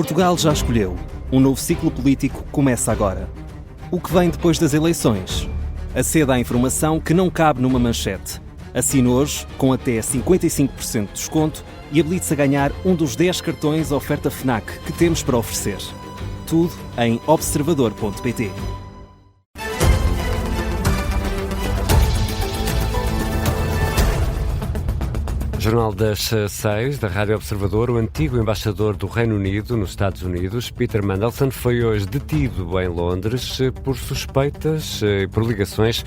Portugal já escolheu. Um novo ciclo político começa agora. O que vem depois das eleições? Aceda à informação que não cabe numa manchete. Assine hoje, com até 55% de desconto, e habilite-se a ganhar um dos 10 cartões oferta FNAC que temos para oferecer. Tudo em observador.pt. Jornal das 6, da Rádio Observador. O antigo embaixador do Reino Unido nos Estados Unidos, Peter Mandelson, foi hoje detido em Londres por suspeitas e por ligações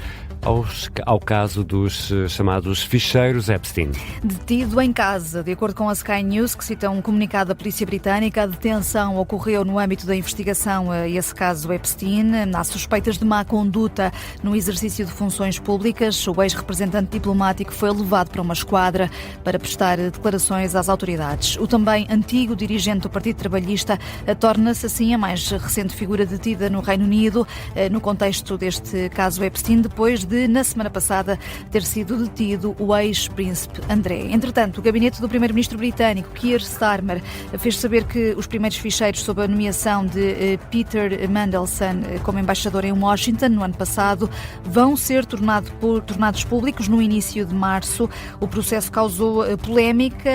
ao caso dos chamados ficheiros Epstein. Detido em casa. De acordo com a Sky News, que cita um comunicado da polícia britânica, a detenção ocorreu no âmbito da investigação a esse caso Epstein. Há suspeitas de má conduta no exercício de funções públicas. O ex-representante diplomático foi levado para uma esquadra para prestar declarações às autoridades. O também antigo dirigente do Partido Trabalhista torna-se assim a mais recente figura detida no Reino Unido no contexto deste caso Epstein, depois de, na semana passada, ter sido detido o ex-príncipe André. Entretanto, o gabinete do primeiro-ministro britânico, Keir Starmer, fez saber que os primeiros ficheiros sob a nomeação de Peter Mandelson como embaixador em Washington no ano passado vão ser tornados públicos no início de março. O processo causou polémica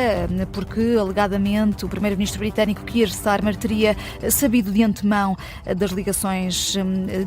porque, alegadamente, o primeiro-ministro britânico Keir Starmer teria sabido de antemão das ligações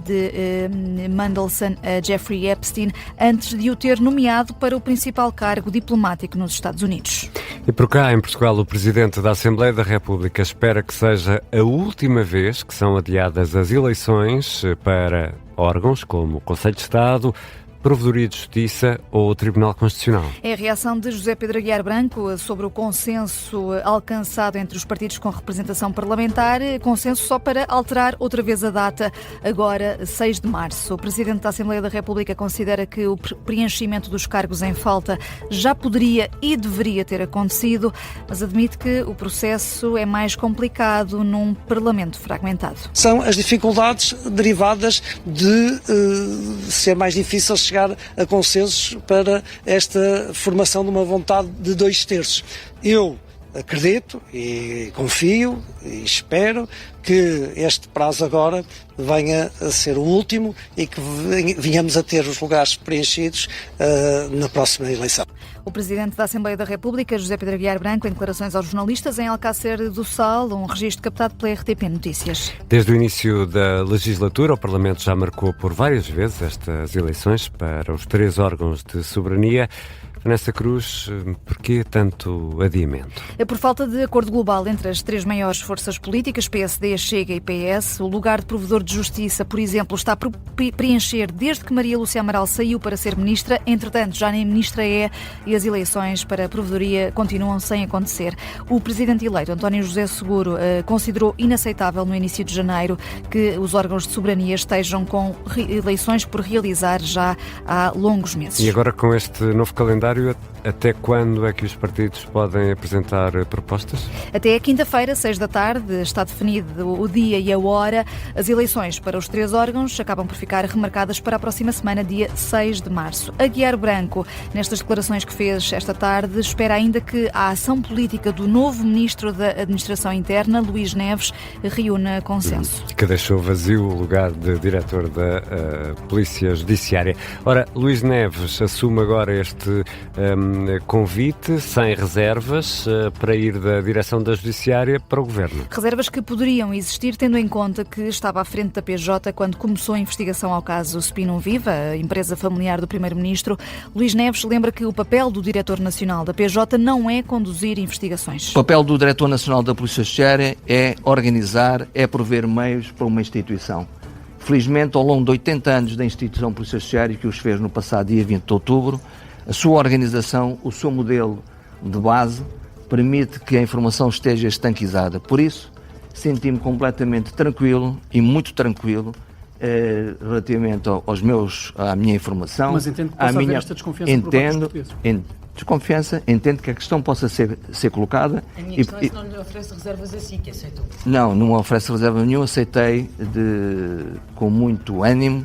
de Mandelson a Jeffrey Epstein antes de o ter nomeado para o principal cargo diplomático nos Estados Unidos. E por cá, em Portugal, o Presidente da Assembleia da República espera que seja a última vez que são adiadas as eleições para órgãos como o Conselho de Estado, Provedoria de Justiça ou o Tribunal Constitucional. É a reação de José Pedro Aguiar Branco sobre o consenso alcançado entre os partidos com representação parlamentar, consenso só para alterar outra vez a data, agora 6 de março. O Presidente da Assembleia da República considera que o preenchimento dos cargos em falta já poderia e deveria ter acontecido, mas admite que o processo é mais complicado num Parlamento fragmentado. São as dificuldades derivadas de ser mais difícil chegar a consensos para esta formação de uma vontade de 2/3. Eu acredito e confio e espero que este prazo agora venha a ser o último e que venhamos a ter os lugares preenchidos na próxima eleição. O Presidente da Assembleia da República, José Pedro Aguiar Branco, em declarações aos jornalistas em Alcácer do Sal, um registro captado pela RTP Notícias. Desde o início da legislatura, o Parlamento já marcou por várias vezes estas eleições para os 3 órgãos de soberania. Vanessa Cruz, porquê tanto adiamento? É por falta de acordo global entre as 3 maiores forças políticas, PSD, Chega e PS. O lugar de provedor de justiça, por exemplo, está a preencher desde que Maria Lúcia Amaral saiu para ser ministra. Entretanto, já nem ministra é e as eleições para a provedoria continuam sem acontecer. O presidente eleito, António José Seguro, considerou inaceitável no início de janeiro que os órgãos de soberania estejam com eleições por realizar já há longos meses. E agora, com este novo calendário, até quando é que os partidos podem apresentar propostas? Até quinta-feira, 6 da tarde, está definido o dia e a hora. As eleições para os 3 órgãos acabam por ficar remarcadas para a próxima semana, dia 6 de março. Aguiar Branco, nestas declarações que fez esta tarde, espera ainda que a ação política do novo Ministro da Administração Interna, Luís Neves, reúna consenso. Que deixou vazio o lugar de diretor da Polícia Judiciária. Ora, Luís Neves assume agora este convite sem reservas para ir da direção da Judiciária para o Governo. Reservas que poderiam existir tendo em conta que estava à frente da PJ quando começou a investigação ao caso Spinum Viva, a empresa familiar do Primeiro-Ministro. Luís Neves lembra que o papel do Diretor Nacional da PJ não é conduzir investigações. O papel do Diretor Nacional da Polícia Judiciária é organizar, é prover meios para uma instituição. Felizmente, ao longo de 80 anos da instituição Polícia Judiciária, que os fez no passado dia 20 de outubro, a sua organização, o seu modelo de base, permite que a informação esteja estanquizada. Por isso, senti-me completamente tranquilo e muito tranquilo relativamente à minha informação. Mas entendo que possa haver esta desconfiança por parte dos portugueses. Desconfiança, entendo que a questão possa ser colocada. A minha questão é se não lhe oferece reservas assim, que aceitou. Não me oferece reserva nenhuma, aceitei com muito ânimo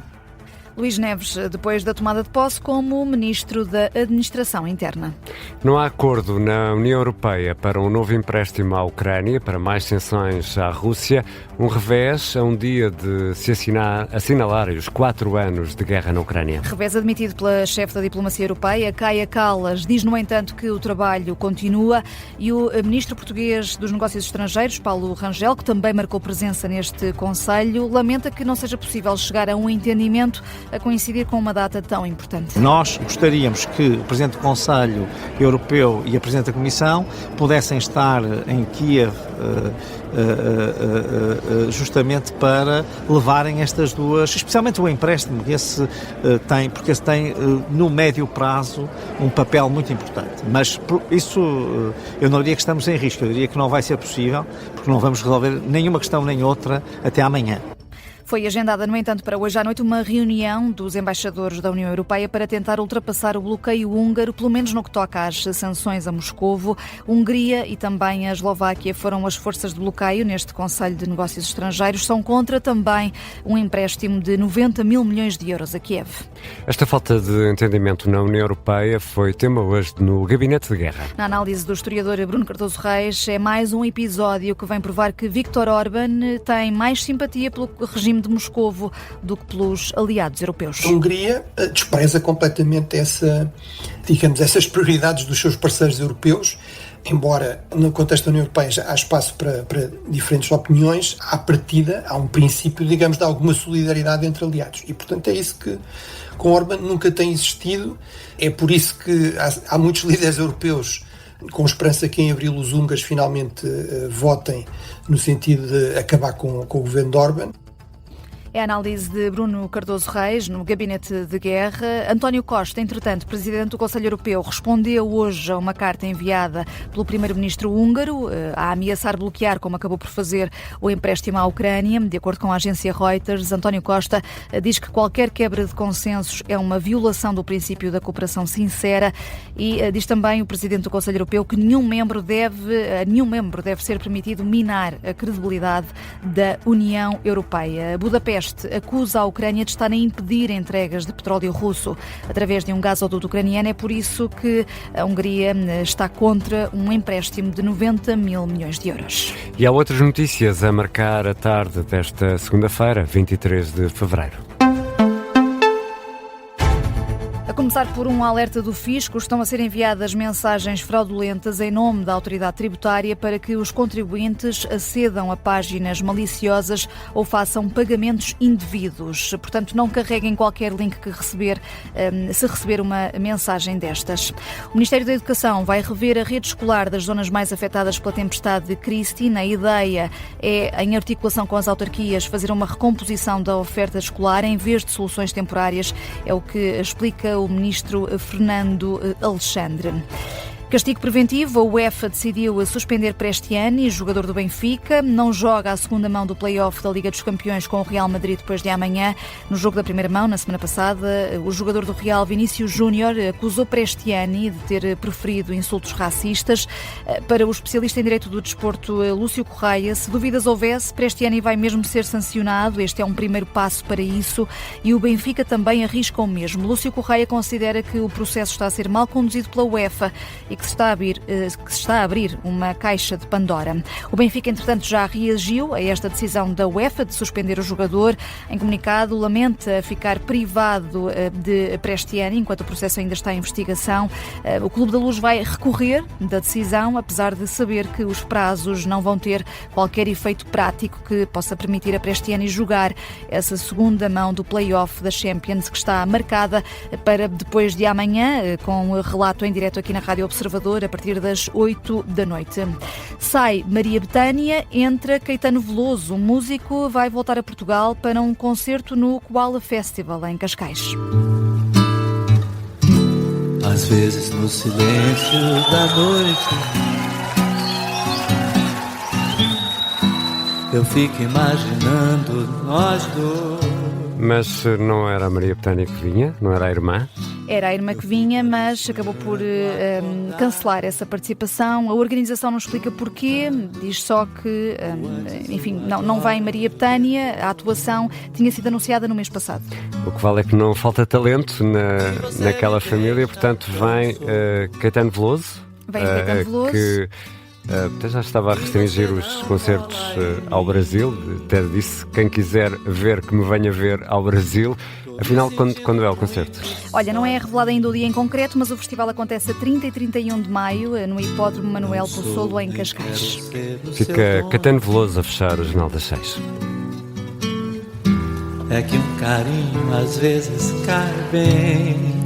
Luís Neves, depois da tomada de posse como Ministro da Administração Interna. Não há acordo na União Europeia para um novo empréstimo à Ucrânia, para mais sanções à Rússia. Um revés a um dia de se assinalarem os 4 anos de guerra na Ucrânia. Revés admitido pela chefe da diplomacia europeia, Kaja Kallas, diz, no entanto, que o trabalho continua e o ministro português dos Negócios Estrangeiros, Paulo Rangel, que também marcou presença neste Conselho, lamenta que não seja possível chegar a um entendimento a coincidir com uma data tão importante. Nós gostaríamos que o Presidente do Conselho Europeu e a Presidente da Comissão pudessem estar em Kiev justamente para levarem estas duas, especialmente o empréstimo, porque esse tem no médio prazo um papel muito importante. Mas isso eu não diria que estamos em risco, eu diria que não vai ser possível, porque não vamos resolver nenhuma questão nem outra até amanhã. Foi agendada, no entanto, para hoje à noite uma reunião dos embaixadores da União Europeia para tentar ultrapassar o bloqueio húngaro, pelo menos no que toca às sanções a Moscovo. Hungria e também a Eslováquia foram as forças de bloqueio neste Conselho de Negócios Estrangeiros. São contra também um empréstimo de 90 mil milhões de euros a Kiev. Esta falta de entendimento na União Europeia foi tema hoje no Gabinete de Guerra. Na análise do historiador Bruno Cardoso Reis, é mais um episódio que vem provar que Viktor Orbán tem mais simpatia pelo regime de Moscovo do que pelos aliados europeus. A Hungria despreza completamente essas prioridades dos seus parceiros europeus, embora no contexto da União Europeia já há espaço para diferentes opiniões, à partida há um princípio, digamos, de alguma solidariedade entre aliados. E, portanto, é isso que com Orbán nunca tem existido. É por isso que há muitos líderes europeus com esperança que em abril os húngaros finalmente votem no sentido de acabar com o governo de Orbán. É a análise de Bruno Cardoso Reis, no Gabinete de Guerra. António Costa, entretanto, Presidente do Conselho Europeu, respondeu hoje a uma carta enviada pelo Primeiro-Ministro húngaro a ameaçar bloquear, como acabou por fazer, o empréstimo à Ucrânia. De acordo com a agência Reuters, António Costa diz que qualquer quebra de consensos é uma violação do princípio da cooperação sincera e diz também o Presidente do Conselho Europeu que nenhum membro deve ser permitido minar a credibilidade da União Europeia. Budapeste acusa a Ucrânia de estar a impedir entregas de petróleo russo através de um gasoduto ucraniano. É por isso que a Hungria está contra um empréstimo de 90 mil milhões de euros. E há outras notícias a marcar a tarde desta segunda-feira, 23 de fevereiro. A começar por um alerta do Fisco, estão a ser enviadas mensagens fraudulentas em nome da autoridade tributária para que os contribuintes acedam a páginas maliciosas ou façam pagamentos indevidos. Portanto, não carreguem qualquer link que se receber uma mensagem destas. O Ministério da Educação vai rever a rede escolar das zonas mais afetadas pela tempestade Christine. A ideia é, em articulação com as autarquias, fazer uma recomposição da oferta escolar em vez de soluções temporárias. É o que explica o ministro Fernando Alexandre. Castigo preventivo, a UEFA decidiu suspender Prestiani, jogador do Benfica. Não joga a segunda mão do play-off da Liga dos Campeões com o Real Madrid depois de amanhã. No jogo da primeira mão, na semana passada, o jogador do Real, Vinícius Júnior, acusou Prestiani de ter proferido insultos racistas. Para o especialista em Direito do Desporto, Lúcio Correia, se dúvidas houvesse, Prestiani vai mesmo ser sancionado. Este é um primeiro passo para isso e o Benfica também arrisca o mesmo. Lúcio Correia considera que o processo está a ser mal conduzido pela UEFA e que se está a abrir uma caixa de Pandora. O Benfica, entretanto, já reagiu a esta decisão da UEFA de suspender o jogador. Em comunicado, lamenta ficar privado de Prestiani enquanto o processo ainda está em investigação. O Clube da Luz vai recorrer da decisão, apesar de saber que os prazos não vão ter qualquer efeito prático que possa permitir a Prestiani jogar essa segunda mão do play-off da Champions, que está marcada para depois de amanhã, com o relato em direto aqui na Rádio Observador, a partir das 8 da noite. Sai Maria Bethânia, entra Caetano Veloso. O músico vai voltar a Portugal para um concerto no Koala Festival, em Cascais. Às vezes no silêncio da noite eu fico imaginando nós dois. Mas não era a Maria Bethânia que vinha? Não era a irmã? Era a irmã que vinha, mas acabou por cancelar essa participação. A organização não explica porquê, diz só que, enfim, não vem Maria Betânia. A atuação tinha sido anunciada no mês passado. O que vale é que não falta talento naquela família, portanto vem Caetano Veloso. Vem Caetano Veloso. Que já estava a restringir os concertos ao Brasil. Até disse, quem quiser ver, que me venha ver ao Brasil. Afinal, quando é o concerto? Olha, não é revelado ainda o dia em concreto, mas o festival acontece a 30 e 31 de maio no Hipódromo Manuel Possolo, em Cascais. Fica Caetano Veloso a fechar o Jornal das 6. É que um carinho às vezes cai bem.